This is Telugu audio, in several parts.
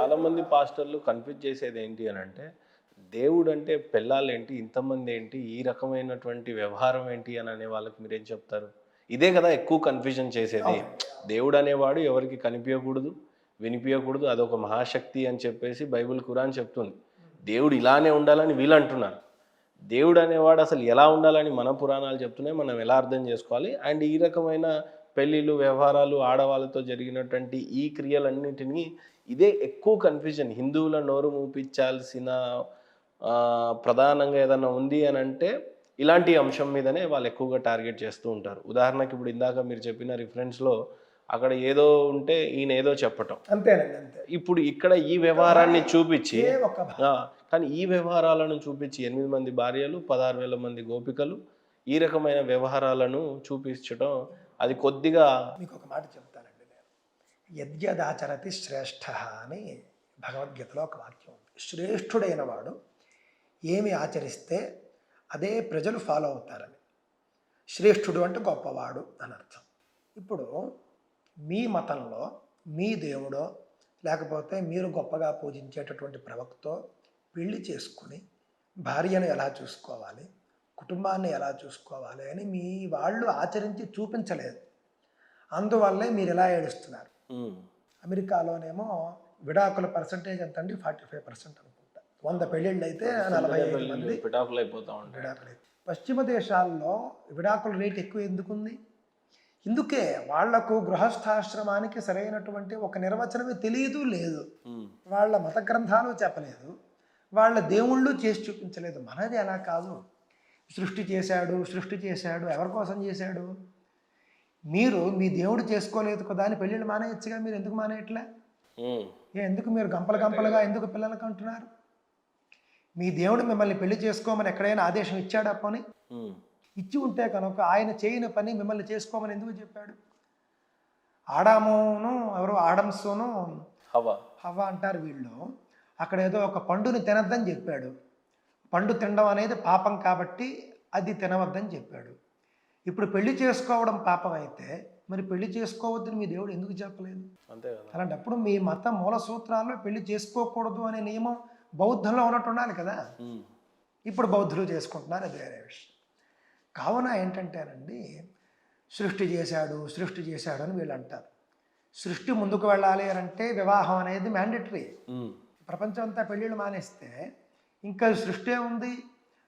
చాలామంది పాస్టర్లు కన్ఫ్యూజ్ చేసేది ఏంటి అని అంటే, దేవుడు అంటే పెళ్ళాలేంటి, ఇంతమంది ఏంటి, ఈ రకమైనటువంటి వ్యవహారం ఏంటి అని అనే వాళ్ళకి మీరేం చెప్తారు? ఇదే కదా ఎక్కువ కన్ఫ్యూజన్ చేసేది. అవునండి. దేవుడు అనేవాడు ఎవరికి కనిపియకూడదు, వినిపియకూడదు. అదొక మహాశక్తి అని చెప్పేసి బైబిల్, ఖురాన్ చెప్తుంది. దేవుడు ఇలానే ఉండాలని వీళ్ళు అంటున్నారు. దేవుడు అనేవాడు అసలు ఎలా ఉండాలని మన పురాణాలు చెప్తున్నాయి. మనం ఎలా అర్థం చేసుకోవాలి? అండ్ ఈ రకమైన పెళ్ళిళ్ళు, వ్యవహారాలు, ఆడవాళ్ళతో జరిగినటువంటి ఈ క్రియలన్నిటిని ఇదే ఎక్కువ కన్ఫ్యూజన్. హిందువుల నోరు మూపించాల్సిన ప్రధానంగా ఏదన్నా ఉంది అని అంటే ఇలాంటి అంశం మీదనే వాళ్ళు ఎక్కువగా టార్గెట్ చేస్తూ ఉంటారు. ఉదాహరణకి ఇప్పుడు ఇందాక మీరు చెప్పిన రిఫరెన్స్‌లో అక్కడ ఏదో ఉంటే ఈయన ఏదో చెప్పటం. అంతేనండి. అంతే. ఇప్పుడు ఇక్కడ ఈ వ్యవహారాన్ని చూపిచ్చి ఒకే ఒక్క ఆ! కానీ ఈ వ్యవహారాలను చూపిచ్చి 8 మంది భార్యలు, 16,000 మంది గోపికలు ఈ రకమైన వ్యవహారాలను చూపించటం అది కొద్దిగా మీకొక మాట చెప్తానండి నేను. యద్యదాచరతి శ్రేష్ఠః అని భగవద్గీతలో ఒక వాక్యం ఉంది. శ్రేష్ఠుడైన వాడు ఏమి ఆచరిస్తే అదే ప్రజలు ఫాలో అవుతారని. శ్రేష్ఠుడు అంటే గొప్పవాడు అని అర్థం. ఇప్పుడు మీ మతంలో మీ దేవుడో లేకపోతే మీరు గొప్పగా పూజించేటటువంటి ప్రవక్తో పెళ్లి చేసుకుని భార్యను ఎలా చూసుకోవాలి, కుటుంబాన్ని ఎలా చూసుకోవాలి అని మీ వాళ్ళు ఆచరించి చూపించలేదు. అందువల్లే మీరు ఎలా ఏడుస్తున్నారు. అమెరికాలోనేమో విడాకుల పర్సంటేజ్ ఎంత అండి? 45% అనుకుంటా. 100 పెళ్ళిళ్ళు అయితే 45 మంది పిటాకులు అయిపోతా ఉంటాయి. విడాకులు. పశ్చిమ దేశాల్లో విడాకుల రేట్ ఎక్కువ ఎందుకుంది? ఇందుకే వాళ్లకు గృహస్థాశ్రమానికి సరైనటువంటి ఒక నిర్వచనమే తెలియదు, లేదు. వాళ్ళ మత గ్రంథాలు చెప్పలేదు, వాళ్ళ దేవుళ్ళు చేసి చూపించలేదు. మనది అలా కాదు. సృష్టి చేశాడు, ఎవరి కోసం చేశాడు? మీరు మీ దేవుడు చేసుకోలేదు కదా అని పెళ్ళిళ్ళు మానేయచ్చుగా. మీరు ఎందుకు మానేయట్లే? ఎందుకు మీరు గంపలుగా ఎందుకు పిల్లలకు అంటున్నారు? మీ దేవుడు మిమ్మల్ని పెళ్లి చేసుకోమని ఎక్కడైనా ఆదేశం ఇచ్చాడా? పోనీ ఇచ్చి ఉంటే కనుక ఆయన చేయని పని మిమ్మల్ని చేసుకోమని ఎందుకు చెప్పాడు? ఆడామును ఎవరు ఆడమ్స్ను హవ్వ అంటారు వీళ్ళు. అక్కడ ఏదో ఒక పండుని తినద్దని చెప్పాడు. పండు తినడం అనేది పాపం కాబట్టి అది తినవద్దని చెప్పాడు. ఇప్పుడు పెళ్లి చేసుకోవడం పాపం అయితే మరి పెళ్లి చేసుకోవద్దని మీ దేవుడు ఎందుకు చెప్పలేదు? అంతే కదా. అలాంటప్పుడు మీ మత మూల సూత్రాల్లో పెళ్లి చేసుకోకూడదు అనే నియమం బౌద్ధంలో ఉన్నట్టు ఉండాలి కదా. ఇప్పుడు బౌద్ధులు చేసుకుంటున్నారు, అది వేరే విషయం. కావున ఏంటంటేనండి, సృష్టి చేశాడు అని వీళ్ళు అంటారు. సృష్టి ముందుకు వెళ్ళాలి అని అంటే వివాహం అనేది మ్యాండేటరీ. ప్రపంచం అంతా పెళ్ళిళ్ళు మానేస్తే ఇంకా సృష్టి ఉంది.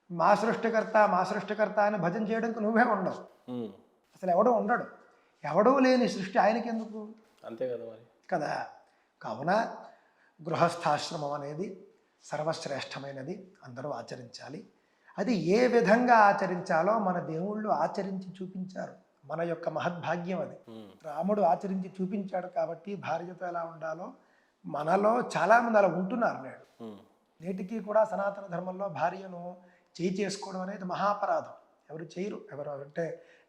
మా సృష్టికర్త అని భజన చేయడానికి నువ్వే ఉండవు. అసలు ఎవడూ ఉండడు. ఎవడూ లేని సృష్టి ఆయనకి ఎందుకు? అంతే కదా మరి కదా. కావున గృహస్థాశ్రమం అనేది సర్వశ్రేష్టమైనది, అందరూ ఆచరించాలి. అది ఏ విధంగా ఆచరించాలో మన దేవుళ్ళు ఆచరించి చూపించారు. మన యొక్క మహద్భాగ్యం అది. రాముడు ఆచరించి చూపించాడు కాబట్టి భార్యతో ఎలా ఉండాలో మనలో చాలామంది అలా ఉంటున్నారు నేడు. నేటికి కూడా సనాతన ధర్మంలో భార్యను చేసుకోవడం అనేది మహాపరాధం. ఎవరు చేయరు. ఎవరు అంటే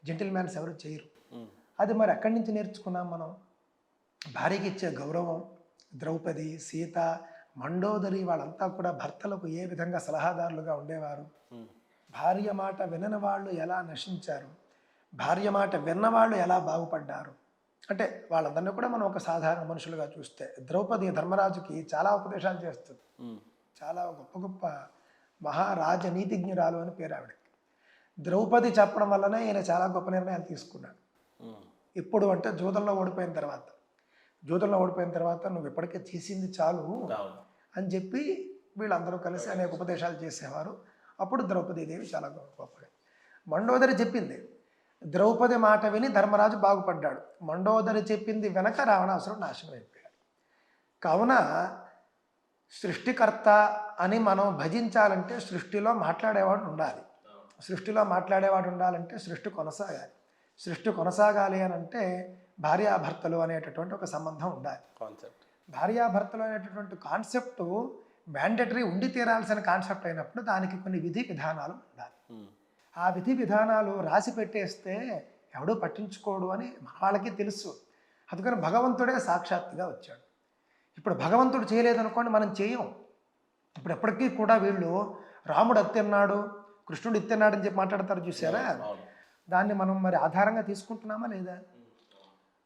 జెంటిల్మెన్స్ ఎవరు చేయరు. అది మరి ఎక్కడి నుంచి నేర్చుకున్నాం మనం? భార్యకి ఇచ్చే గౌరవం. ద్రౌపది, సీత, మండోదరి వాళ్ళంతా కూడా భర్తలకు ఏ విధంగా సలహాదారులుగా ఉండేవారు. భార్య మాట వినని వాళ్ళు ఎలా నశించారు, భార్య మాట విన్నవాళ్ళు ఎలా బాగుపడ్డారు. అంటే వాళ్ళందరినీ కూడా మనం ఒక సాధారణ మనుషులుగా చూస్తే ద్రౌపది ధర్మరాజుకి చాలా ఉపదేశాలు చేస్తుంది. చాలా గొప్ప గొప్ప మహారాజనీతిజ్ఞురాలు అని పేరు ఆవిడకి. ద్రౌపది చెప్పడం వల్లనే ఈయన చాలా గొప్ప నిర్ణయాలు తీసుకున్నాడు. ఇప్పుడు అంటే జూదంలో ఓడిపోయిన తర్వాత నువ్వు ఇప్పటికే చేసింది చాలు అని చెప్పి వీళ్ళందరూ కలిసి అనేక ఉపదేశాలు చేసేవారు. అప్పుడు ద్రౌపదీదేవి చాలా గొప్పగా. మండోదరి చెప్పింది, ద్రౌపది మాట విని ధర్మరాజు బాగుపడ్డాడు. మండోదరి చెప్పింది వెనక రావణాసురుడు నాశనం అయిపోయాడు. కావున సృష్టికర్త అని మనం భజించాలంటే సృష్టిలో మాట్లాడేవాడు ఉండాలి. సృష్టి కొనసాగాలి అని అంటే భార్యాభర్తలు అనేటటువంటి ఒక సంబంధం ఉండాలి. భార్యాభర్తలు అనేటటువంటి కాన్సెప్టు మ్యాండేటరీ ఉండి తీరాల్సిన కాన్సెప్ట్ అయినప్పుడు దానికి కొన్ని విధి విధానాలు ఉండాలి. ఆ విధి విధానాలు రాసి పెట్టేస్తే ఎవడూ పట్టించుకోడు అని మన వాళ్ళకి తెలుసు. అందుకని భగవంతుడే సాక్షాత్తుగా వచ్చాడు. ఇప్పుడు భగవంతుడు చేయలేదనుకోండి, మనం చేయం. ఇప్పుడు ఎప్పటికీ కూడా వీళ్ళు రాముడు అత్తన్నాడు, కృష్ణుడు ఇత్తన్నాడు అని చెప్పి మాట్లాడతారు చూసారా? దాన్ని మనం మరి ఆధారంగా తీసుకుంటున్నామా లేదా?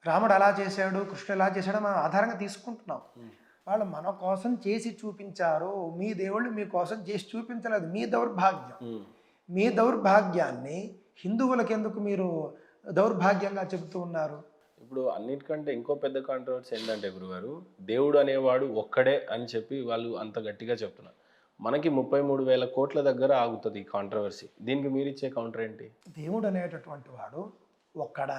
రాముడు అలా చేశాడు, కృష్ణుడు ఎలా చేశాడో మనం ఆధారంగా తీసుకుంటున్నాం. వాళ్ళు మన కోసం చేసి చూపించారు. మీ దేవుళ్ళు మీ కోసం చేసి చూపించలేదు. మీ దౌర్భాగ్యం. మీ దౌర్భాగ్యాన్ని హిందువులకు ఎందుకు మీరు దౌర్భాగ్యంగా చెబుతూ ఉన్నారు? ఇప్పుడు అన్నిటికంటే ఇంకో పెద్ద కాంట్రవర్సీ ఏంటంటే గురుగారు, దేవుడు అనేవాడు ఒక్కడే అని చెప్పి వాళ్ళు అంత గట్టిగా చెప్తున్నారు. మనకి 33,000 కోట్ల దగ్గర ఆగుతుంది ఈ కాంట్రవర్సీ. దీనికి మీరు ఇచ్చే కౌంటర్ ఏంటి? దేవుడు అనేటటువంటి వాడు ఒక్కడ,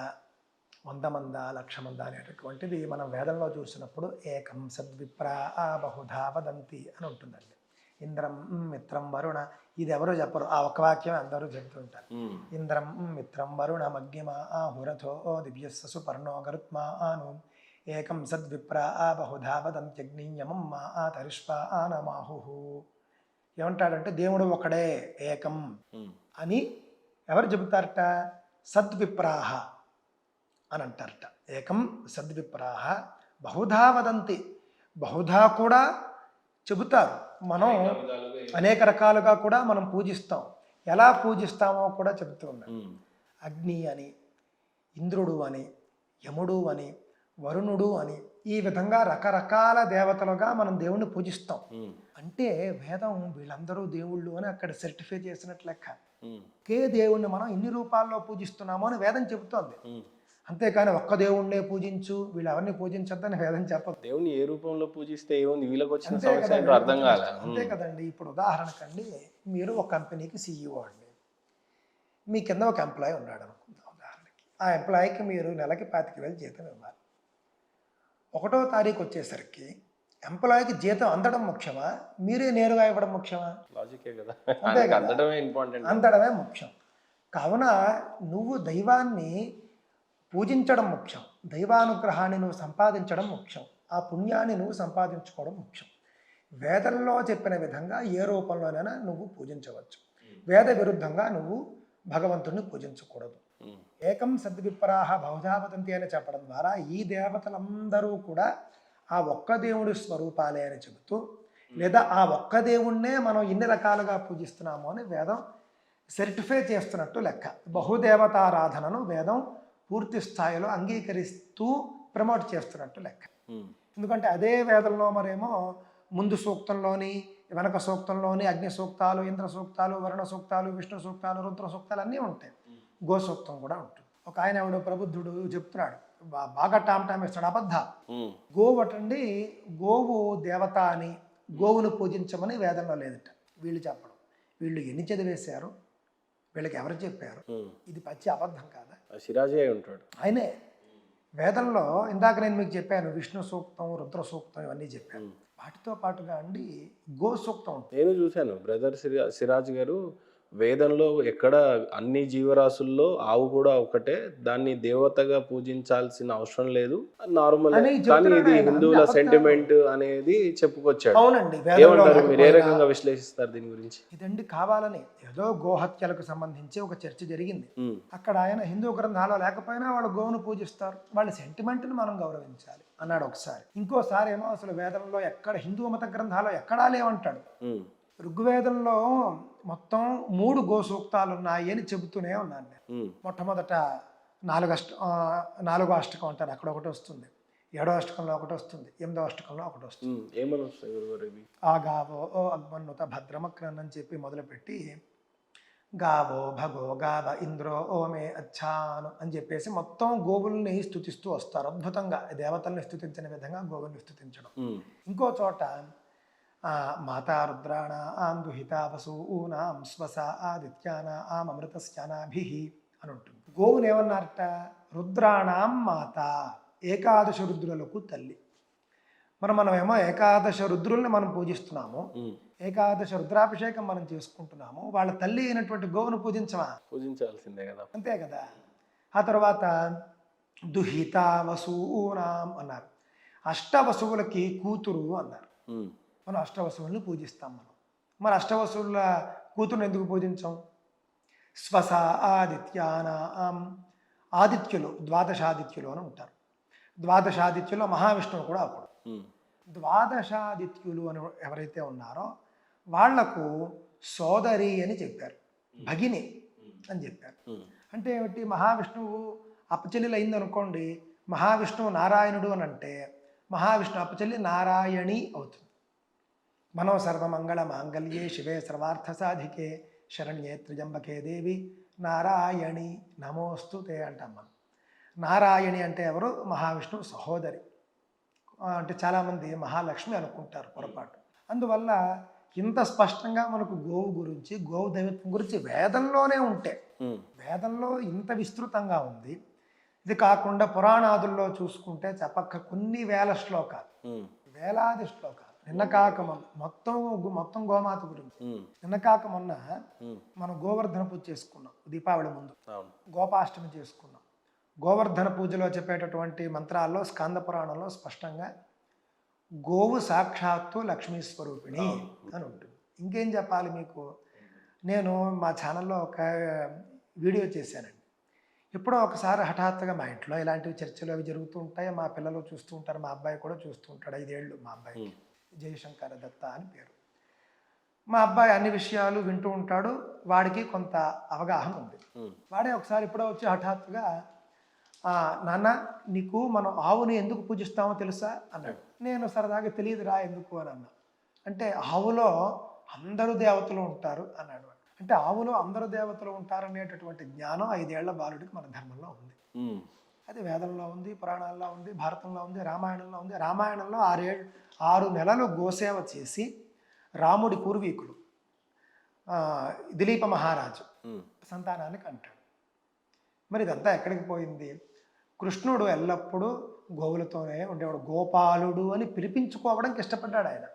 100 మందా, 1,00,000 మందా అనేటటువంటిది మనం వేదంలో చూసినప్పుడు ఏకం సద్విప్రా బహుధా వదంతి అని ఉంటుందండి. ఇంద్రం మిత్రం వరుణ, ఇది ఎవరో చెప్పరు, ఆ ఒక్క వాక్యం అందరూ చెబుతుంటారు. ఇంద్రం మిత్రం వరుణ మగ్గిమ హురథో దివ్యస్సు సుపర్ణో గరుత్మా ఆను ఏకం సద్విప్రా బహుధా వదంత్యగ్నియమం మా తరిష్పా ఆనమాహు. ఏమంటాడంటే దేవుడు ఒకడే ఏకం అని ఎవరు చెబుతారట? సద్విప్రాహ అని అంటారట. ఏకం సద్విప్రాహ బహుధా వదంతి, బహుధా కూడా చెబుతారు. మనం అనేక రకాలుగా కూడా మనం పూజిస్తాం. ఎలా పూజిస్తామో కూడా చెబుతూ ఉన్నాం. అగ్ని అని, ఇంద్రుడు అని, యముడు అని, వరుణుడు అని, ఈ విధంగా రకరకాల దేవతలుగా మనం దేవుణ్ణి పూజిస్తాం. అంటే వేదం వీళ్ళందరూ దేవుళ్ళు అని అక్కడ సర్టిఫై చేసినట్లు లెక్క. ఒకే దేవుణ్ణి మనం ఇన్ని రూపాల్లో పూజిస్తున్నామో అని వేదం చెబుతోంది. అంతేకాని ఒక్క దేవుణ్ణే పూజించు, వీళ్ళు ఎవరిని పూజించొద్దని వేదం చెప్పదు. దేవుని ఏ రూపంలో పూజిస్తే ఏముంది, వీళ్ళకి వచ్చిన సమస్య ఏంటో అర్థం కాలే. అంతే కదండి. ఇప్పుడు ఉదాహరణకండి, మీరు ఒక కంపెనీకి CEO అండి, మీ కింద ఒక ఎంప్లాయీ ఉన్నాడు అనుకుందాం ఉదాహరణకి. ఆ ఎంప్లాయీకి మీరు నెలకి 25,000 జీతం ఇవ్వాలి. 1వ తారీఖు వచ్చేసరికి ఎంప్లాయీకి జీతం అందడం ముఖ్యమా, మీరే నేరుగా ఇవ్వడం ముఖ్యమా? లాజికే కదా. అంతే కదా, అందడమే ఇంపార్టెంట్, అందడమే ముఖ్యం. కావున నువ్వు దైవాన్ని పూజించడం ముఖ్యం, దైవానుగ్రహాన్ని నువ్వు సంపాదించడం ముఖ్యం, ఆ పుణ్యాన్ని నువ్వు సంపాదించుకోవడం ముఖ్యం. వేదంలో చెప్పిన విధంగా ఏ రూపంలోనైనా నువ్వు పూజించవచ్చు. వేద విరుద్ధంగా నువ్వు భగవంతుడిని పూజించకూడదు. ఏకం సద్విప్రాహ బహుధా వదంతి అని చెప్పడం ద్వారా ఈ దేవతలందరూ కూడా ఆ ఒక్క దేవుడి స్వరూపాలే అని చెబుతూ, లేదా ఆ ఒక్క దేవుణ్ణే మనం ఇన్ని రకాలుగా పూజిస్తున్నాము అని వేదం సర్టిఫై చేస్తున్నట్టు లెక్క. బహుదేవతారాధనను వేదం పూర్తి స్థాయిలో అంగీకరిస్తూ ప్రమోట్ చేస్తున్నట్టు లెక్క. ఎందుకంటే అదే వేదంలో మరేమో ముందు సూక్తంలోని, వెనక సూక్తంలోని అగ్ని సూక్తాలు, ఇంద్ర సూక్తాలు, వరుణ సూక్తాలు, విష్ణు సూక్తాలు, రుద్ర సూక్తాలు అన్నీ ఉంటాయి. గో సూక్తం కూడా ఉంటుంది. ఒక ఆయన ఎవడో ప్రబుద్ధుడు చెప్తున్నాడు, బాగా టామ్ ఇస్తాడు, అబద్ధ. గోవు అటండి, గోవు దేవత అని, గోవును పూజించమని వేదంలో లేదట. వీళ్ళు చెప్పడం, వీళ్ళు ఎన్ని చదివేశారు, వీళ్ళకి ఎవరు చెప్పారు? ఇది పచ్చి అబద్ధం కాదా? సిరాజే ఉంటాడు ఆయనే. వేదంలో ఇందాక నేను మీకు చెప్పాను, విష్ణు సూక్తం, రుద్ర సూక్తం ఇవన్నీ చెప్పాను. వాటితో పాటుగా అండి గో సూక్తం ఉంటుంది. నేను చూశాను బ్రదర్ సిరాజ్ గారు, వేదంలో ఎక్కడ అన్ని జీవరాశుల్లో ఆవు కూడా ఒకటే, దాన్ని దేవతగా పూజించాల్సిన అవసరం లేదు, నార్మల్. కానీ ఇది హిందువుల సెంటిమెంట్ అనేది చెప్పుకొచ్చాడు. అవునండి. ఏమంటారు మీరు, ఏ రకంగా విశ్లేషిస్తారు దీని గురించి? ఇదండి కావాలని ఏదో గోహత్యలకు సంబంధించి ఒక చర్చ జరిగింది. అక్కడ ఆయన హిందూ గ్రంథాలు లేకపోయినా వాళ్ళు గోవును పూజిస్తారు, వాళ్ళ సెంటిమెంట్ని మనం గౌరవించాలి అన్నాడు ఒకసారి. ఇంకోసారి ఏమో అసలు వేదంలో ఎక్కడ హిందూ మత గ్రంథాలు ఎక్కడా లేవంటాడు. ఋగ్వేదంలో మొత్తం 3 గో సూక్తాలు ఉన్నాయి అని చెబుతూనే ఉన్నాను నేను. మొట్టమొదట 4వ అష్టకం అంటారు, అక్కడ ఒకటి వస్తుంది. 7వ అష్టకంలో ఒకటి వస్తుంది, 8వ అష్టకంలో ఒకటి వస్తుంది. ఏమని వస్తాయి? ఆ గావో ఓ అగ్మన్నుత భద్రమక్రన్ అని చెప్పి మొదలుపెట్టి గావో భగో గావ ఇంద్రో ఓమే అచ్చాను అని చెప్పేసి మొత్తం గోవుల్ని స్తుతిస్తూ వస్తారు. అద్భుతంగా దేవతల్ని స్తుతించిన విధంగా గోవుల్ని స్తుతించడం. ఇంకో చోట మాతా రుద్రాణ ఆందుహితా వసూనాం స్వస ఆదిత్యాన అమృతస్యానాభి అని ఉంటుంది. గోవుని ఏమన్నారట? రుద్రాణం మాత, ఏకాదశ రుద్రులకు తల్లి. మనమేమో ఏకాదశ రుద్రుల్ని మనం పూజిస్తున్నాము, ఏకాదశ రుద్రాభిషేకం మనం చేసుకుంటున్నాము. వాళ్ళ తల్లి అయినటువంటి గోవును పూజించమా? పూజించాల్సిందే కదా. అంతే కదా. ఆ తర్వాత దుహిత వసూనాం అన్నారు, అష్టవసువులకి కూతురు అన్నారు. మనం అష్టవసువుల్ని పూజిస్తాం. మరి అష్టవసువుల కూతురుని ఎందుకు పూజించాం? స్వస ఆదిత్యానాం, ఆదిత్యులు, ద్వాదశాదిత్యులు అని ఉంటారు. ద్వాదశాదిత్యులు మహావిష్ణువు కూడా అప్పుడు. ద్వాదశాదిత్యులు అని ఎవరైతే ఉన్నారో వాళ్లకు సోదరి అని చెప్పారు, భగిని అని చెప్పారు. అంటే ఏమిటి? మహావిష్ణువు అపచెల్లెలు అయింది అనుకోండి, మహావిష్ణువు నారాయణుడు అని అంటే మహావిష్ణు అప్పచెల్లి నారాయణి అవుతుంది. మనో సర్వమంగళ మాంగళ్యే శివే సర్వార్థ సాధికే శరణ్యే త్ర్యంబకే దేవి నారాయణి నమోస్తుతే అంటాం మనం. నారాయణి అంటే ఎవరు? మహావిష్ణువు సహోదరి. అంటే చాలామంది మహాలక్ష్మి అనుకుంటారు పొరపాటు. అందువల్ల ఇంత స్పష్టంగా మనకు గోవు గురించి, గోవు దైవత్వం గురించి వేదంలోనే ఉంటే, వేదంలో ఇంత విస్తృతంగా ఉంది. ఇది కాకుండా పురాణాదుల్లో చూసుకుంటే చెప్పక్క కొన్ని వేల శ్లోకాలు, వేలాది శ్లోకాలు. నిన్న కాక మొన్న మొత్తం గోమాత గురించి. నిన్న కాక మొన్న మనం గోవర్ధన పూజ చేసుకున్నాం, దీపావళి ముందు గోపాష్టమి చేసుకున్నాం. గోవర్ధన పూజలో చెప్పేటటువంటి మంత్రాల్లో స్కంద పురాణంలో స్పష్టంగా గోవు సాక్షాత్తు లక్ష్మీ స్వరూపిణి అని ఉంటుంది. ఇంకేం చెప్పాలి మీకు? నేను మా ఛానల్లో ఒక వీడియో చేశానండి. ఎప్పుడో ఒకసారి హఠాత్తుగా మా ఇంట్లో ఇలాంటివి చర్చలు అవి జరుగుతూ ఉంటాయి. మా పిల్లలు చూస్తూ ఉంటారు, మా అబ్బాయి కూడా చూస్తూ ఉంటాడు. 5 ఏళ్ళు మా అబ్బాయికి, జయశంకర దత్త అని పేరు. మా అబ్బాయి అన్ని విషయాలు వింటూ ఉంటాడు, వాడికి కొంత అవగాహన ఉంది. వాడే ఒకసారి ఎప్పుడో వచ్చి హఠాత్తుగా, నాన్న నీకు మనం ఆవుని ఎందుకు పూజిస్తామో తెలుసా అన్నాడు. నేను సరదాగా తెలియదురా ఎందుకు అని అన్నా. అంటే ఆవులో అందరూ దేవతలు ఉంటారు అన్నాడు. అంటే ఆవులో అందరూ దేవతలు ఉంటారనేటటువంటి జ్ఞానం 5 ఏళ్ల బాలుడికి మన ధర్మంలో ఉంది. అది వేదంలో ఉంది, పురాణాల్లో ఉంది, భారతంలో ఉంది, రామాయణంలో ఉంది. రామాయణంలో 6 నెలలు గోసేవ చేసి రాముడి పూర్వీకులు దిలీప మహారాజు సంతానానికి అంటాడు. మరి ఇదంతా ఎక్కడికి పోయింది? కృష్ణుడు ఎల్లప్పుడూ గోవులతోనే ఉండేవాడు. గోపాలుడు అని పిలిపించుకోవడానికి ఇష్టపడ్డాడు ఆయన.